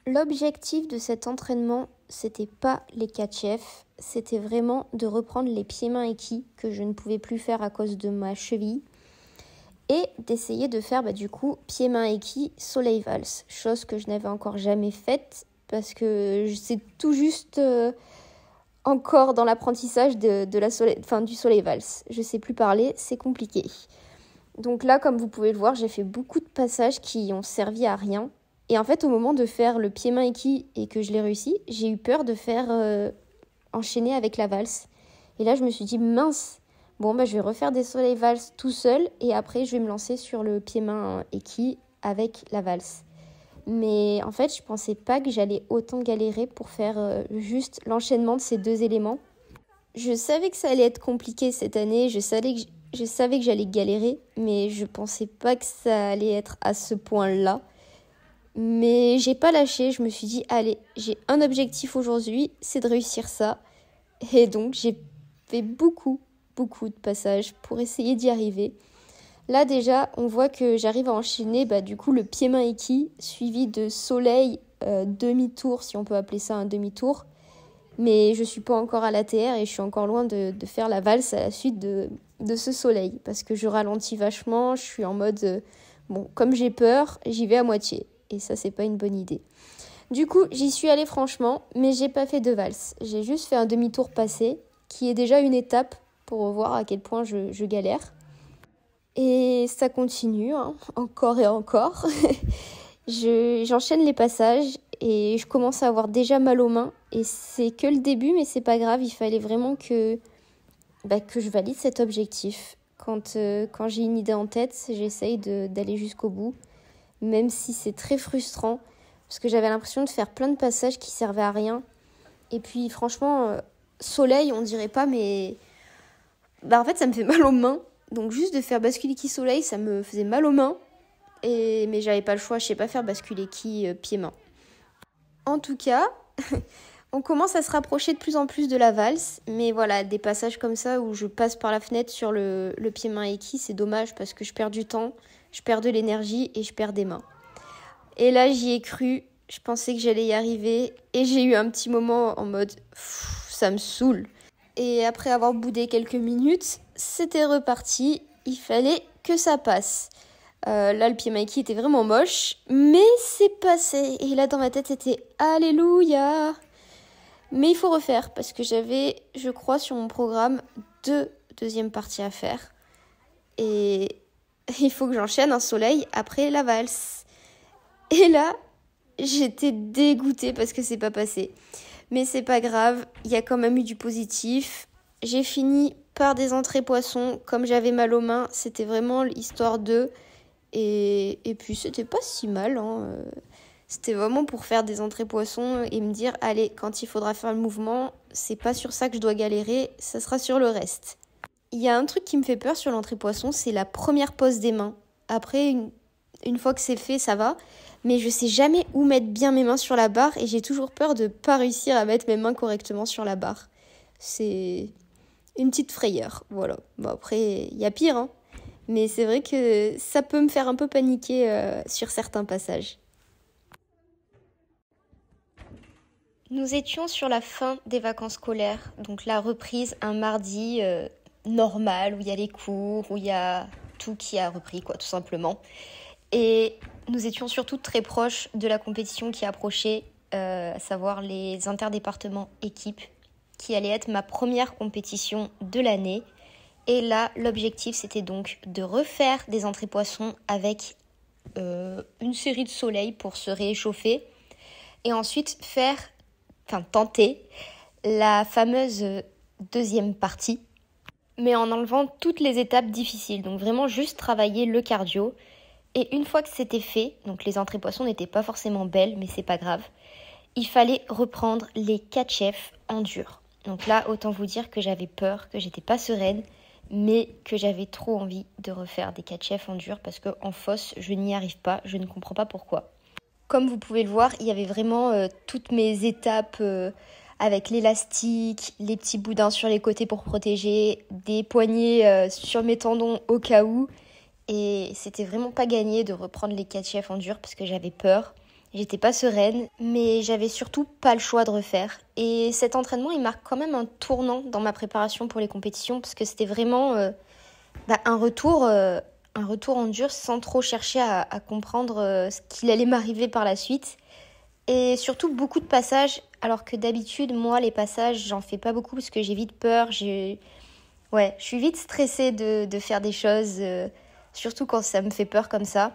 L'objectif de cet entraînement, c'était pas les 4 chefs, c'était vraiment de reprendre les pieds-mains équis que je ne pouvais plus faire à cause de ma cheville et d'essayer de faire du coup pieds-mains équis soleil valse, chose que je n'avais encore jamais faite parce que c'est tout juste encore dans l'apprentissage du soleil valse. Je sais plus parler, c'est compliqué. Donc là, comme vous pouvez le voir, j'ai fait beaucoup de passages qui ont servi à rien. Et en fait, au moment de faire le pied-main équis et que je l'ai réussi, j'ai eu peur de faire enchaîner avec la valse. Et là, je me suis dit, mince, je vais refaire des soleil valse tout seul et après, je vais me lancer sur le pied-main équis avec la valse. Mais en fait, je pensais pas que j'allais autant galérer pour faire juste l'enchaînement de ces deux éléments. Je savais que ça allait être compliqué cette année, je savais que j'allais galérer, mais je pensais pas que ça allait être à ce point-là. Mais j'ai pas lâché, je me suis dit, allez, j'ai un objectif aujourd'hui, c'est de réussir ça. Et donc, j'ai fait beaucoup de passages pour essayer d'y arriver. Là, déjà, on voit que j'arrive à enchaîner du coup le pied-main équis, suivi de soleil demi-tour, si on peut appeler ça un demi-tour. Mais je suis pas encore à l'ATR et je suis encore loin de faire la valse à la suite de ce soleil. Parce que je ralentis vachement, je suis en mode, comme j'ai peur, j'y vais à moitié. Et ça, c'est pas une bonne idée. Du coup, j'y suis allée franchement, mais j'ai pas fait de valse. J'ai juste fait un demi-tour passé, qui est déjà une étape pour voir à quel point je galère. Et ça continue, encore et encore. J'enchaîne les passages et je commence à avoir déjà mal aux mains. Et c'est que le début, mais c'est pas grave. Il fallait vraiment que je valide cet objectif. Quand j'ai une idée en tête, j'essaye d'aller jusqu'au bout. Même si c'est très frustrant. Parce que j'avais l'impression de faire plein de passages qui servaient à rien. Et puis franchement, soleil, on dirait pas, mais en fait ça me fait mal aux mains. Donc juste de faire basculer qui soleil, ça me faisait mal aux mains. Mais j'avais pas le choix, je sais pas faire basculer qui pied-main. En tout cas, on commence à se rapprocher de plus en plus de la valse. Mais voilà, des passages comme ça où je passe par la fenêtre sur le pied-main équis, c'est dommage parce que je perds du temps, je perds de l'énergie et je perds des mains. Et là, j'y ai cru, je pensais que j'allais y arriver. Et j'ai eu un petit moment en mode, ça me saoule. Et après avoir boudé quelques minutes, c'était reparti. Il fallait que ça passe. Là, le pied Mikey était vraiment moche, mais c'est passé. Et là, dans ma tête, c'était Alléluia. Mais il faut refaire parce que j'avais, je crois, sur mon programme 2 deuxièmes parties à faire. Et il faut que j'enchaîne un soleil après la valse. Et là, j'étais dégoûtée parce que c'est pas passé. Mais c'est pas grave, il y a quand même eu du positif. J'ai fini par des entrées poissons. Comme j'avais mal aux mains, c'était vraiment l'histoire d'eux. Et puis c'était pas si mal. C'était vraiment pour faire des entrées poissons et me dire, allez, quand il faudra faire le mouvement, c'est pas sur ça que je dois galérer, ça sera sur le reste. Il y a un truc qui me fait peur sur l'entrée poisson, c'est la première pose des mains. Après, une fois que c'est fait, ça va. Mais je sais jamais où mettre bien mes mains sur la barre et j'ai toujours peur de pas réussir à mettre mes mains correctement sur la barre. C'est une petite frayeur, voilà. Après, il y a pire, mais c'est vrai que ça peut me faire un peu paniquer sur certains passages. Nous étions sur la fin des vacances scolaires, donc la reprise un mardi normal, où il y a les cours, où il y a tout qui a repris, tout simplement. Et nous étions surtout très proches de la compétition qui approchait, à savoir les interdépartements équipes, qui allait être ma première compétition de l'année. Et là, l'objectif, c'était donc de refaire des entrées poissons avec une série de soleils pour se réchauffer. Et ensuite tenter la fameuse deuxième partie, mais en enlevant toutes les étapes difficiles. Donc vraiment juste travailler le cardio. Et une fois que c'était fait, donc les entrées poissons n'étaient pas forcément belles, mais c'est pas grave, il fallait reprendre les 4 chefs en dur. Donc là, autant vous dire que j'avais peur, que j'étais pas sereine, mais que j'avais trop envie de refaire des 4 chefs en dur parce qu'en fosse, je n'y arrive pas, je ne comprends pas pourquoi. Comme vous pouvez le voir, il y avait vraiment toutes mes étapes avec l'élastique, les petits boudins sur les côtés pour protéger, des poignées sur mes tendons au cas où. Et c'était vraiment pas gagné de reprendre les 4 chefs en dur parce que j'avais peur. J'étais pas sereine, mais j'avais surtout pas le choix de refaire. Et cet entraînement, il marque quand même un tournant dans ma préparation pour les compétitions, parce que c'était vraiment un retour en dur sans trop chercher à comprendre ce qu'il allait m'arriver par la suite. Et surtout beaucoup de passages, alors que d'habitude, moi, les passages, j'en fais pas beaucoup parce que j'ai vite peur. Ouais, je suis vite stressée de faire des choses, surtout quand ça me fait peur comme ça.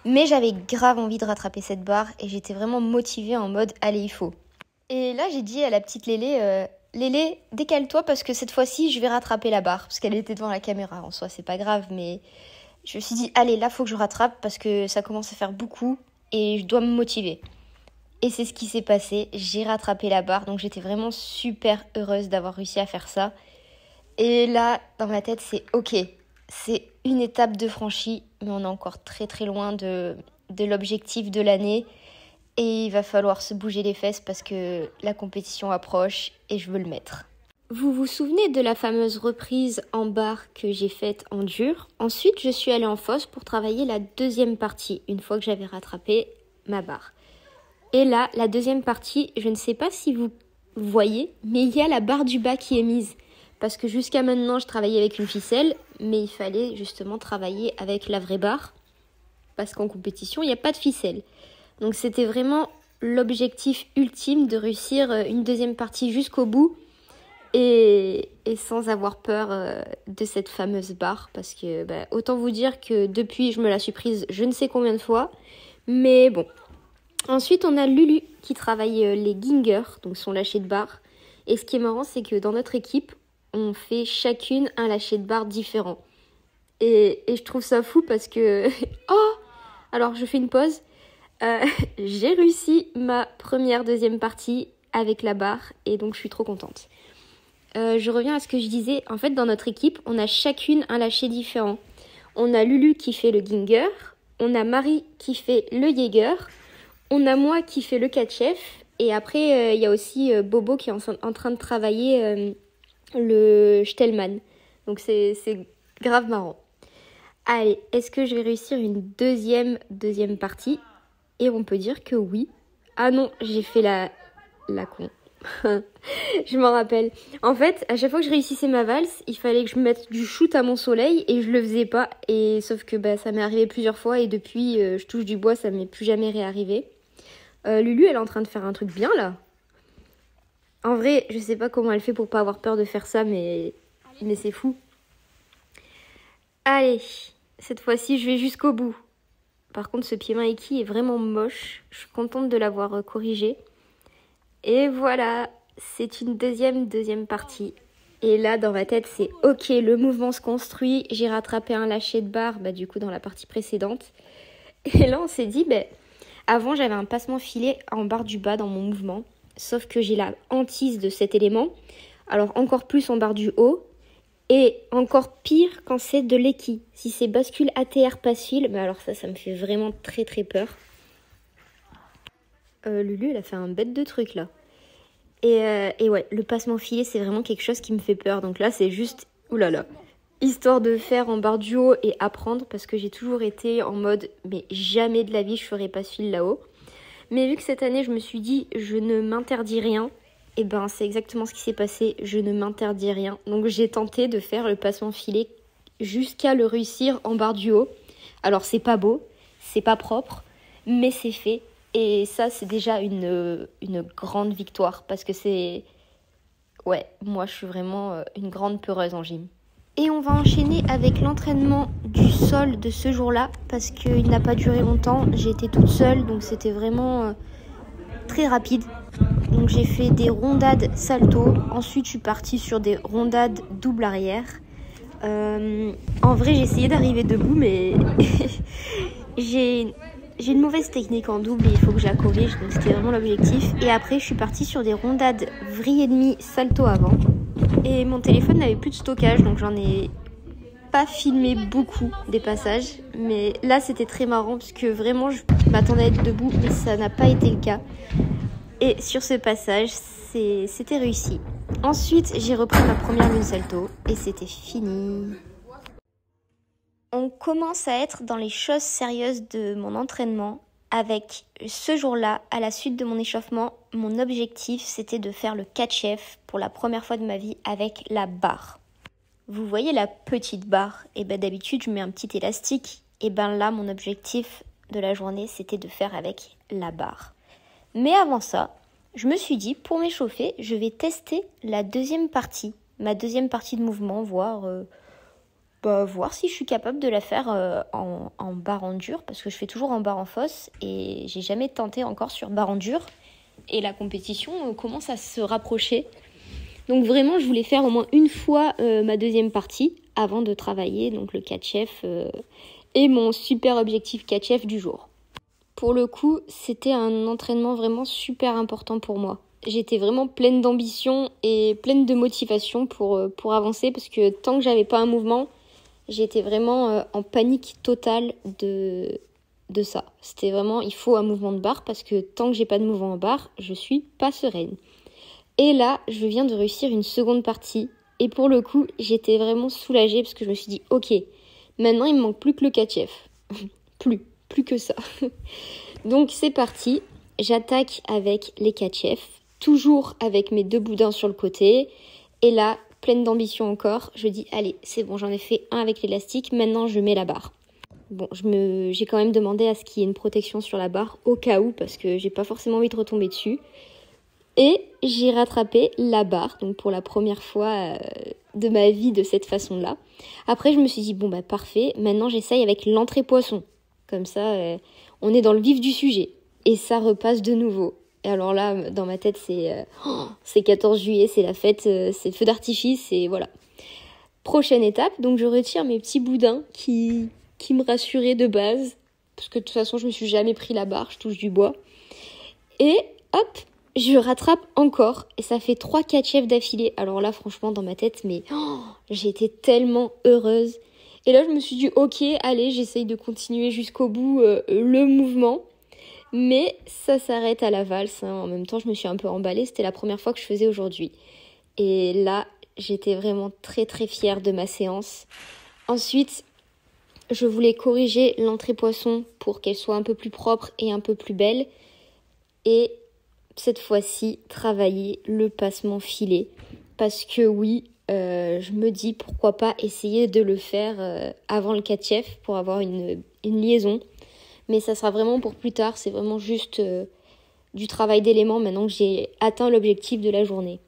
Mais j'avais grave envie de rattraper cette barre et j'étais vraiment motivée en mode allez, il faut. Et là, j'ai dit à la petite Lélé, Lélé, décale-toi parce que cette fois-ci, je vais rattraper la barre. Parce qu'elle était devant la caméra, en soi, c'est pas grave, mais je me suis dit allez, là, faut que je rattrape parce que ça commence à faire beaucoup et je dois me motiver. Et c'est ce qui s'est passé, j'ai rattrapé la barre, donc j'étais vraiment super heureuse d'avoir réussi à faire ça. Et là, dans ma tête, c'est ok, c'est une étape de franchie, mais on est encore très très loin de l'objectif de l'année. Et il va falloir se bouger les fesses parce que la compétition approche et je veux le mettre. Vous vous souvenez de la fameuse reprise en barre que j'ai faite en dur? Ensuite, je suis allée en fosse pour travailler la deuxième partie, une fois que j'avais rattrapé ma barre. Et là, la deuxième partie, je ne sais pas si vous voyez, mais il y a la barre du bas qui est mise. Parce que jusqu'à maintenant, je travaillais avec une ficelle, mais il fallait justement travailler avec la vraie barre. Parce qu'en compétition, il n'y a pas de ficelle. Donc c'était vraiment l'objectif ultime de réussir une deuxième partie jusqu'au bout. Et sans avoir peur de cette fameuse barre. Parce que autant vous dire que depuis, je me la suis prise je ne sais combien de fois. Mais bon. Ensuite, on a Lulu qui travaille les gingers, donc son lâcher de barre. Et ce qui est marrant, c'est que dans notre équipe, on fait chacune un lâcher de barre différent. Et je trouve ça fou parce que... Oh! Alors, je fais une pause. J'ai réussi ma deuxième partie avec la barre et donc je suis trop contente. Je reviens à ce que je disais. En fait, dans notre équipe, on a chacune un lâcher différent. On a Lulu qui fait le ginger, on a Marie qui fait le Jaeger, on a moi qui fais le catch-chef et après, il y a aussi Bobo qui est en train de travailler le Stellman. Donc c'est grave marrant. Allez, est-ce que je vais réussir une deuxième partie? Et on peut dire que oui. Ah non, j'ai fait la con. Je m'en rappelle. En fait, à chaque fois que je réussissais ma valse, il fallait que je mette du shoot à mon soleil et je le faisais pas. Et sauf que ça m'est arrivé plusieurs fois et depuis, je touche du bois, ça m'est plus jamais réarrivé. Lulu, elle est en train de faire un truc bien là. En vrai, je sais pas comment elle fait pour pas avoir peur de faire ça, mais c'est fou. Allez, cette fois-ci, je vais jusqu'au bout. Par contre, ce pied-main Eki est vraiment moche. Je suis contente de l'avoir corrigé. Et voilà, c'est une deuxième partie. Et là, dans ma tête, c'est ok, le mouvement se construit. J'ai rattrapé un lâcher de barre, du coup, dans la partie précédente. Et là, on s'est dit, avant, j'avais un passement filet en barre du bas dans mon mouvement. Sauf que j'ai la hantise de cet élément. Alors, encore plus en barre du haut. Et encore pire quand c'est de l'équi. Si c'est bascule ATR passe fil, alors ça me fait vraiment très très peur. Lulu, elle a fait un bête de truc là. Et ouais, le passement filet, c'est vraiment quelque chose qui me fait peur. Donc là, c'est juste, oulala, histoire de faire en barre du haut et apprendre. Parce que j'ai toujours été en mode, mais jamais de la vie, je ferai passe fil là-haut. Mais vu que cette année, je me suis dit, je ne m'interdis rien. Et c'est exactement ce qui s'est passé, je ne m'interdis rien. Donc j'ai tenté de faire le passement filet jusqu'à le réussir en barre du haut. Alors c'est pas beau, c'est pas propre, mais c'est fait. Et ça c'est déjà une grande victoire parce que c'est... Ouais, moi je suis vraiment une grande peureuse en gym. Et on va enchaîner avec l'entraînement du sol de ce jour-là parce qu'il n'a pas duré longtemps. J'ai été toute seule donc c'était vraiment très rapide. Donc j'ai fait des rondades salto, ensuite je suis partie sur des rondades double arrière. En vrai j'ai essayé d'arriver debout mais j'ai une mauvaise technique en double et il faut que je la corrige, donc c'était vraiment l'objectif. Et après je suis partie sur des rondades vrille et demi salto avant. Et mon téléphone n'avait plus de stockage donc j'en ai pas filmé beaucoup des passages. Mais là c'était très marrant parce que vraiment je m'attendais à être debout mais ça n'a pas été le cas. Et sur ce passage, c'était réussi. Ensuite, j'ai repris ma première lune salto et c'était fini. On commence à être dans les choses sérieuses de mon entraînement. avec ce jour-là, à la suite de mon échauffement, mon objectif c'était de faire le catch-F pour la première fois de ma vie avec la barre. Vous voyez la petite barre? Et ben d'habitude je mets un petit élastique. Et ben là mon objectif de la journée c'était de faire avec la barre. Mais avant ça, je me suis dit pour m'échauffer, je vais tester la deuxième partie, ma deuxième partie de mouvement, voir si je suis capable de la faire en barre en dur, parce que je fais toujours en barre en fosse et j'ai jamais tenté encore sur barre en dur. Et la compétition commence à se rapprocher. Donc vraiment, je voulais faire au moins une fois ma deuxième partie avant de travailler donc le catch-F et mon super objectif catch-F du jour. Pour le coup, c'était un entraînement vraiment super important pour moi. J'étais vraiment pleine d'ambition et pleine de motivation pour avancer, parce que tant que j'avais pas un mouvement, j'étais vraiment en panique totale de ça. C'était vraiment, il faut un mouvement de barre, parce que tant que j'ai pas de mouvement en barre, je suis pas sereine. Et là, je viens de réussir une seconde partie. Et pour le coup, j'étais vraiment soulagée, parce que je me suis dit, ok, maintenant il me manque plus que le catch-F. plus que ça. Donc c'est parti, j'attaque avec les catch-F, toujours avec mes 2 boudins sur le côté. Et là, pleine d'ambition encore, je dis allez, c'est bon, j'en ai fait un avec l'élastique, maintenant je mets la barre. Bon, j'ai quand même demandé à ce qu'il y ait une protection sur la barre, au cas où, parce que j'ai pas forcément envie de retomber dessus. Et j'ai rattrapé la barre, donc pour la première fois de ma vie de cette façon-là. Après, je me suis dit, bon bah parfait, maintenant j'essaye avec l'entrée poisson. Comme ça, on est dans le vif du sujet. Et ça repasse de nouveau. Et alors là, dans ma tête, c'est 14 juillet, c'est la fête, c'est le feu d'artifice, et voilà. Prochaine étape, donc je retire mes petits boudins qui me rassuraient de base. Parce que de toute façon, je me suis jamais pris la barre, je touche du bois. Et hop, je rattrape encore. Et ça fait 3 catch-F d'affilée. Alors là, franchement, dans ma tête, j'ai été tellement heureuse. Et là, je me suis dit, ok, allez, j'essaye de continuer jusqu'au bout le mouvement. Mais ça s'arrête à la valse. En même temps, je me suis un peu emballée. C'était la première fois que je faisais aujourd'hui. Et là, j'étais vraiment très très fière de ma séance. Ensuite, je voulais corriger l'entrée poisson pour qu'elle soit un peu plus propre et un peu plus belle. Et cette fois-ci, travailler le passement filet. Parce que oui, je me dis pourquoi pas essayer de le faire avant le catch-F pour avoir une liaison. Mais ça sera vraiment pour plus tard, c'est vraiment juste du travail d'éléments maintenant que j'ai atteint l'objectif de la journée.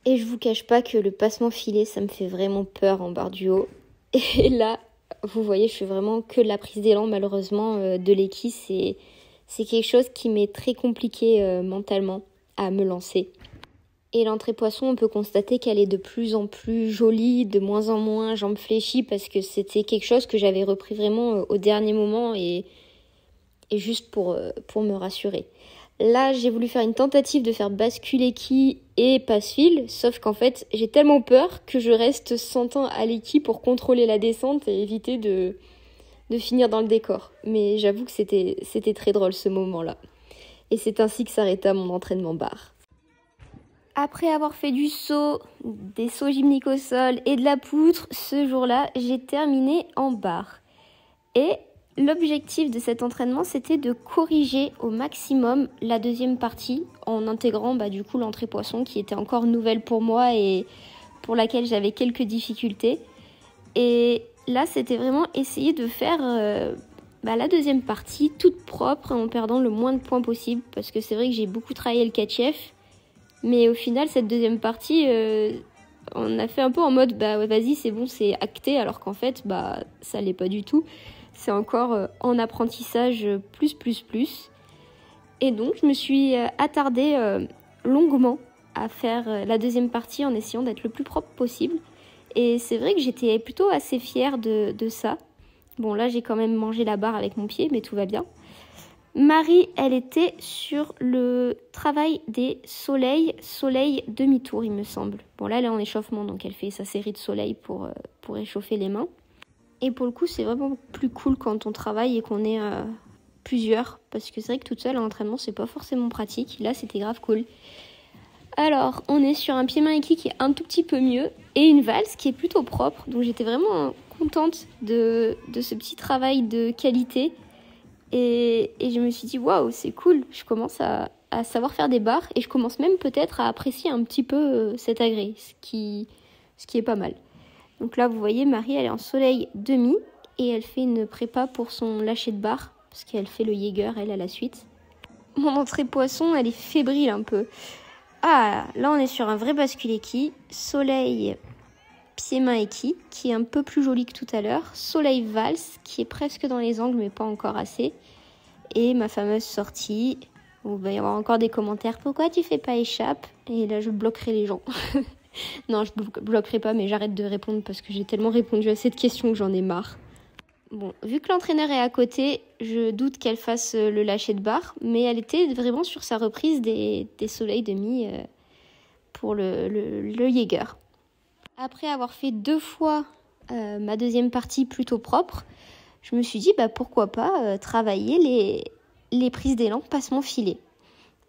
Et je vous cache pas que le passement filet, ça me fait vraiment peur en barre du haut. Et là, vous voyez, je fais vraiment que de la prise d'élan malheureusement de l'équille. C'est quelque chose qui m'est très compliqué mentalement à me lancer. Et l'entrée poisson, on peut constater qu'elle est de plus en plus jolie, de moins en moins jambes fléchies, parce que c'était quelque chose que j'avais repris vraiment au dernier moment et juste pour me rassurer. Là, j'ai voulu faire une tentative de faire basculer quille et passe-fil, sauf qu'en fait, j'ai tellement peur que je reste 100 ans à l'équille pour contrôler la descente et éviter de finir dans le décor. Mais j'avoue que c'était très drôle ce moment-là. Et c'est ainsi que s'arrêta mon entraînement barre. Après avoir fait du saut, des sauts gymniques au sol et de la poutre, ce jour-là, j'ai terminé en barre. Et l'objectif de cet entraînement, c'était de corriger au maximum la deuxième partie en intégrant du coup l'entrée poisson qui était encore nouvelle pour moi et pour laquelle j'avais quelques difficultés. Et là, c'était vraiment essayer de faire la deuxième partie toute propre en perdant le moins de points possible, parce que c'est vrai que j'ai beaucoup travaillé le catch-F. Mais au final, cette deuxième partie, on a fait un peu en mode vas-y, c'est bon, c'est acté, alors qu'en fait, ça l'est pas du tout. C'est encore en apprentissage plus. Et donc, je me suis attardée longuement à faire la deuxième partie en essayant d'être le plus propre possible. Et c'est vrai que j'étais plutôt assez fière de ça. Bon, là, j'ai quand même mangé la barre avec mon pied, mais tout va bien. Marie, elle était sur le travail des soleil demi-tour, il me semble. Bon, là, elle est en échauffement, donc elle fait sa série de soleil pour échauffer les mains. Et pour le coup, c'est vraiment plus cool quand on travaille et qu'on est plusieurs, parce que c'est vrai que toute seule en entraînement, c'est pas forcément pratique. Là, c'était grave cool. Alors, on est sur un pied-main équille qui est un tout petit peu mieux, et une valse qui est plutôt propre. Donc, j'étais vraiment contente de ce petit travail de qualité. Et je me suis dit, waouh, c'est cool, je commence à savoir faire des barres et je commence même peut-être à apprécier un petit peu cet agrès, ce qui est pas mal. Donc là, vous voyez, Marie, elle est en soleil demi et elle fait une prépa pour son lâcher de barre parce qu'elle fait le Jaeger, elle, à la suite. Mon entrée poisson, elle est fébrile un peu. Ah, là, on est sur un vrai bascule équi, soleil pied-main équi, qui est un peu plus joli que tout à l'heure, soleil valse, qui est presque dans les angles, mais pas encore assez, et ma fameuse sortie, où il va y avoir encore des commentaires, pourquoi tu fais pas échappe? Et là, je bloquerai les gens. Non, je bloquerai pas, mais j'arrête de répondre parce que j'ai tellement répondu à cette question que j'en ai marre. Bon, vu que l'entraîneur est à côté, je doute qu'elle fasse le lâcher de barre, mais elle était vraiment sur sa reprise des soleils demi pour le Jaeger. Après avoir fait 2 fois ma deuxième partie plutôt propre, je me suis dit pourquoi pas travailler les prises d'élan passement filet.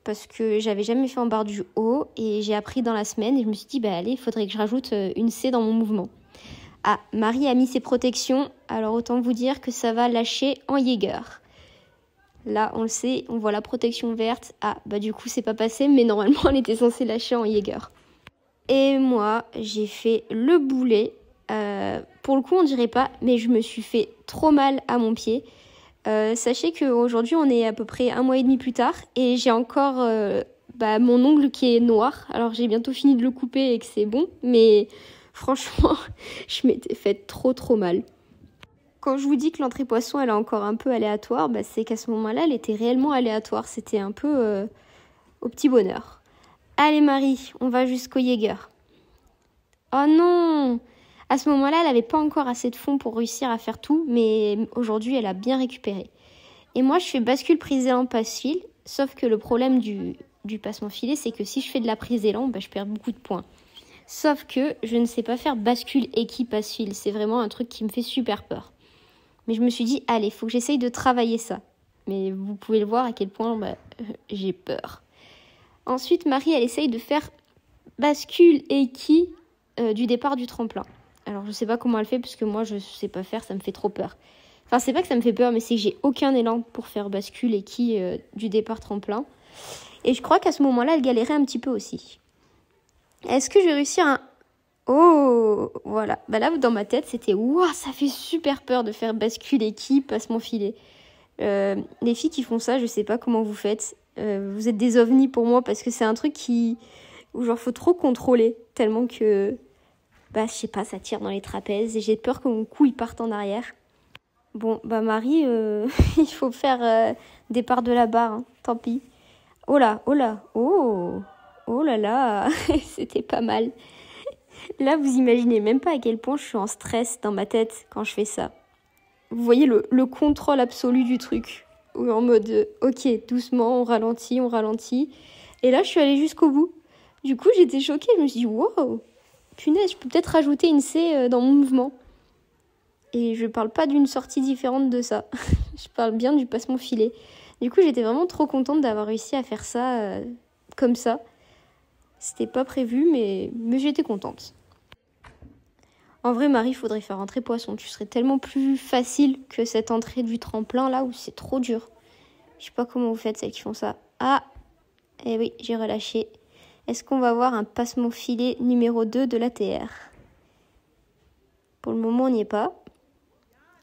Parce que j'avais jamais fait en barre du haut et j'ai appris dans la semaine et je me suis dit allez, il faudrait que je rajoute une C dans mon mouvement. Ah, Marie a mis ses protections, alors autant vous dire que ça va lâcher en Jaeger. Là, on le sait, on voit la protection verte. Ah, du coup, c'est pas passé, mais normalement, elle était censée lâcher en Jaeger. Et moi, j'ai fait le boulet. Pour le coup, on dirait pas, mais je me suis fait trop mal à mon pied. Sachez qu'aujourd'hui, on est à peu près 1 mois et demi plus tard et j'ai encore mon ongle qui est noir. Alors, j'ai bientôt fini de le couper et que c'est bon, mais franchement, je m'étais fait trop mal. Quand je vous dis que l'entrée poisson, elle est encore un peu aléatoire, c'est qu'à ce moment-là, elle était réellement aléatoire. C'était un peu au petit bonheur. Allez Marie, on va jusqu'au Jaeger. Oh non! À ce moment-là, elle n'avait pas encore assez de fond pour réussir à faire tout, mais aujourd'hui, elle a bien récupéré. Et moi, je fais bascule prise d'élan passe fil, sauf que le problème du passement filet, c'est que si je fais de la prise d'élan, je perds beaucoup de points. Sauf que je ne sais pas faire bascule équi passe fil, c'est vraiment un truc qui me fait super peur. Mais je me suis dit, allez, il faut que j'essaye de travailler ça. Mais vous pouvez le voir à quel point j'ai peur. Ensuite, Marie, elle essaye de faire bascule équi du départ du tremplin. Alors, je sais pas comment elle fait, parce que moi, je sais pas faire, ça me fait trop peur. Enfin, c'est pas que ça me fait peur, mais c'est que j'ai aucun élan pour faire bascule équi du départ tremplin. Et je crois qu'à ce moment-là, elle galérait un petit peu aussi. Est-ce que je vais réussir un... Oh, voilà. Là, dans ma tête, c'était waouh, ça fait super peur de faire bascule équi, passe mon filet. Les filles qui font ça, je sais pas comment vous faites. Vous êtes des ovnis pour moi parce que c'est un truc où genre faut trop contrôler tellement que je sais pas, ça tire dans les trapèzes et j'ai peur que mon cou il parte en arrière. Bon, Marie, il faut faire départ de la barre, hein, tant pis. Oh là, oh là là, c'était pas mal. Là, vous imaginez même pas à quel point je suis en stress dans ma tête quand je fais ça. Vous voyez le contrôle absolu du truc. En mode, ok, doucement, on ralentit. Et là, je suis allée jusqu'au bout. Du coup, j'étais choquée. Je me suis dit, wow, punaise, je peux peut-être rajouter une C dans mon mouvement. Et je parle pas d'une sortie différente de ça. Je parle bien du passement filet. Du coup, j'étais vraiment trop contente d'avoir réussi à faire ça comme ça. C'était pas prévu, mais j'étais contente. En vrai, Marie, il faudrait faire entrée poisson. Tu serais tellement plus facile que cette entrée du tremplin là où c'est trop dur. Je sais pas comment vous faites celles qui font ça. Ah, eh oui, j'ai relâché. Est-ce qu'on va voir un passement filet numéro 2 de l'ATR? Pour le moment, on n'y est pas.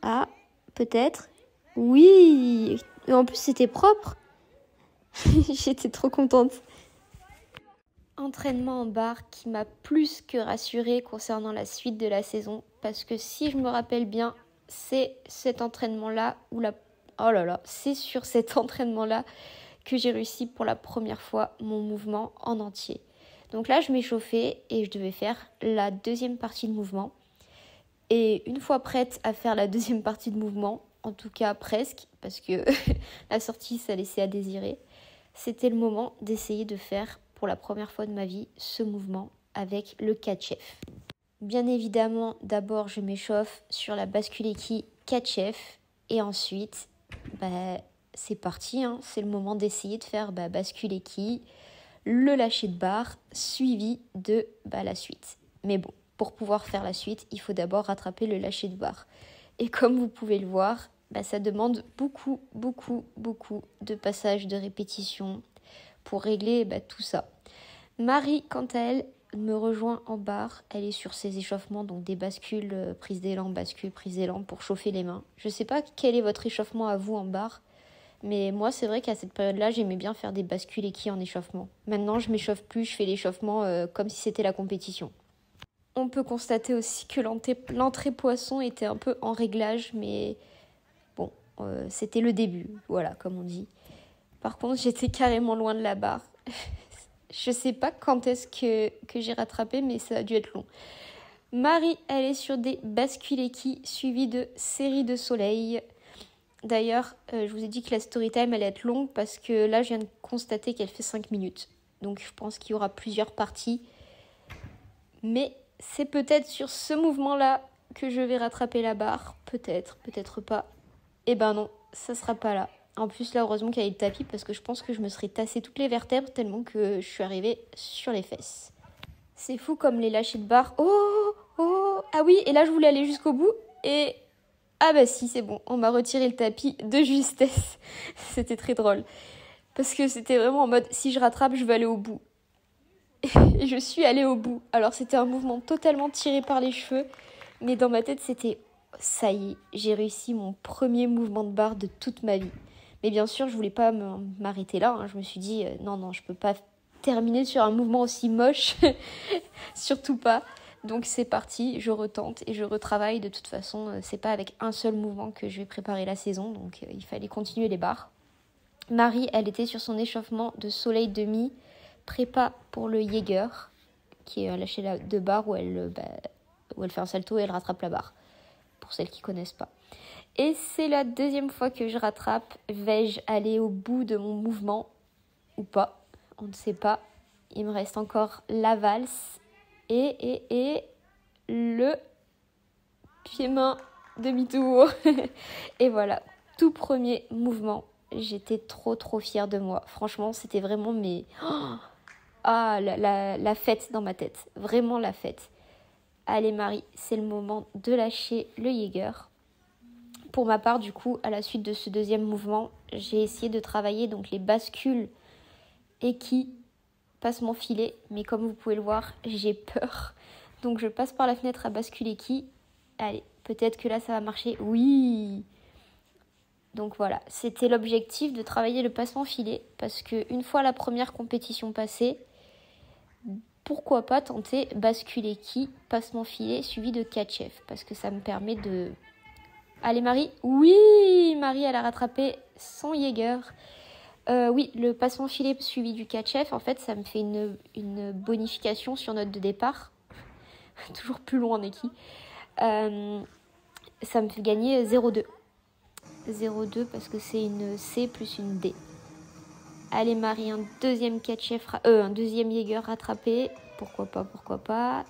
Ah, peut-être. Oui, en plus c'était propre. J'étais trop contente. Entraînement en barre qui m'a plus que rassurée concernant la suite de la saison. Parce que si je me rappelle bien, c'est cet entraînement-là c'est sur cet entraînement-là que j'ai réussi pour la première fois mon mouvement en entier. Donc là, je m'échauffais et je devais faire la deuxième partie de mouvement. Et une fois prête à faire la deuxième partie de mouvement, en tout cas presque, parce que la sortie, ça laissait à désirer, c'était le moment d'essayer de faire pour la première fois de ma vie ce mouvement avec le catch-F. Bien évidemment, d'abord je m'échauffe sur la bascule équi catch-F et ensuite c'est parti, hein, c'est le moment d'essayer de faire bascule équi, le lâcher de barre suivi de la suite. Mais bon, pour pouvoir faire la suite, il faut d'abord rattraper le lâcher de barre. Et comme vous pouvez le voir, ça demande beaucoup, beaucoup, beaucoup de passages de répétition pour régler tout ça. Marie, quant à elle, me rejoint en barre. Elle est sur ses échauffements, donc des bascules, prise d'élan, bascule, prise d'élan pour chauffer les mains. Je sais pas quel est votre échauffement à vous en barre, mais moi c'est vrai qu'à cette période-là, j'aimais bien faire des bascules équis en échauffement. Maintenant, je m'échauffe plus, je fais l'échauffement comme si c'était la compétition. On peut constater aussi que l'entrée poisson était un peu en réglage, mais bon, c'était le début, voilà, comme on dit. Par contre, j'étais carrément loin de la barre. Je sais pas quand est-ce que j'ai rattrapé, mais ça a dû être long. Marie, elle est sur des bascules équis suivies de séries de soleil. D'ailleurs, je vous ai dit que la story time allait être longue parce que là, je viens de constater qu'elle fait 5 minutes. Donc, je pense qu'il y aura plusieurs parties. Mais c'est peut-être sur ce mouvement-là que je vais rattraper la barre. Peut-être, peut-être pas. Eh ben non, ça sera pas là. En plus, là, heureusement qu'il y a le tapis parce que je pense que je me serais tassé toutes les vertèbres tellement que je suis arrivée sur les fesses. C'est fou comme les lâchers de barre. Oh, oh, ah oui, et là, je voulais aller jusqu'au bout et... Ah bah si, c'est bon, on m'a retiré le tapis de justesse. C'était très drôle. Parce que c'était vraiment en mode, si je rattrape, je vais aller au bout. Et je suis allée au bout. Alors, c'était un mouvement totalement tiré par les cheveux. Mais dans ma tête, c'était... Ça y est, j'ai réussi mon premier mouvement de barre de toute ma vie. Mais bien sûr, je voulais pas m'arrêter là. Je me suis dit, non, je peux pas terminer sur un mouvement aussi moche. Surtout pas. Donc c'est parti, je retente et je retravaille. De toute façon, c'est pas avec un seul mouvement que je vais préparer la saison. Donc il fallait continuer les barres. Marie, elle était sur son échauffement de soleil demi, prépa pour le Jaeger, qui est lâché de barre où elle fait un salto et elle rattrape la barre. Pour celles qui connaissent pas. Et c'est la deuxième fois que je rattrape. Vais-je aller au bout de mon mouvement ou pas? On ne sait pas. Il me reste encore la valse et le pied-main demi-tour. Et voilà, tout premier mouvement. J'étais trop fière de moi. Franchement, c'était vraiment la fête dans ma tête. Vraiment la fête. Allez Marie, c'est le moment de lâcher le Jaeger. Pour ma part, du coup, à la suite de ce deuxième mouvement, j'ai essayé de travailler donc les bascules équis, passement filet. Mais comme vous pouvez le voir, j'ai peur. Donc je passe par la fenêtre à bascule équis. Allez, peut-être que là ça va marcher. Oui! Donc voilà, c'était l'objectif de travailler le passement filet. Parce qu'une fois la première compétition passée, pourquoi pas tenter bascule équis, passement filet suivi de catch-F. Parce que ça me permet de... Allez Marie, oui, Marie elle a rattrapé son Jaeger. Oui, le passement filet suivi du catch-F, en fait ça me fait une bonification sur note de départ. Toujours plus long en équis. Ça me fait gagner 0,2. 0,2 parce que c'est une C plus une D. Allez Marie, un deuxième catch-F, un deuxième Jaeger rattrapé. Pourquoi pas.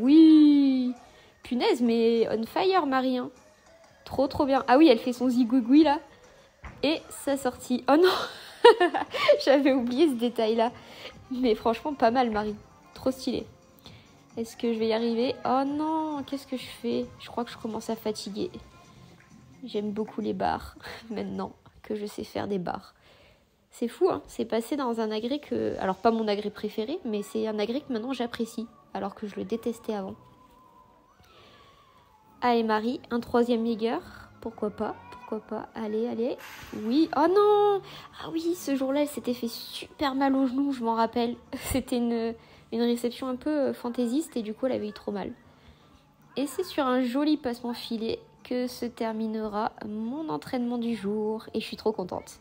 Oui. Punaise, mais on fire, Marie. Hein. Trop bien. Ah oui, elle fait son zigouigoui, là. Et sa sortie. Oh non. J'avais oublié ce détail-là. Mais franchement, pas mal, Marie. Trop stylé. Est-ce que je vais y arriver? Oh non, qu'est-ce que je fais? Je crois que je commence à fatiguer. J'aime beaucoup les barres, maintenant que je sais faire des barres. C'est fou, hein. C'est passé dans un agrès que... Alors, pas mon agrès préféré, mais c'est un agrès que maintenant j'apprécie. Alors que je le détestais avant. Allez Marie, un troisième Jaeger, pourquoi pas, allez, oui, oh non, ah oui, ce jour-là, elle s'était fait super mal au genou, je m'en rappelle, c'était une réception un peu fantaisiste et du coup, elle avait eu trop mal. Et c'est sur un joli passement filet que se terminera mon entraînement du jour et je suis trop contente.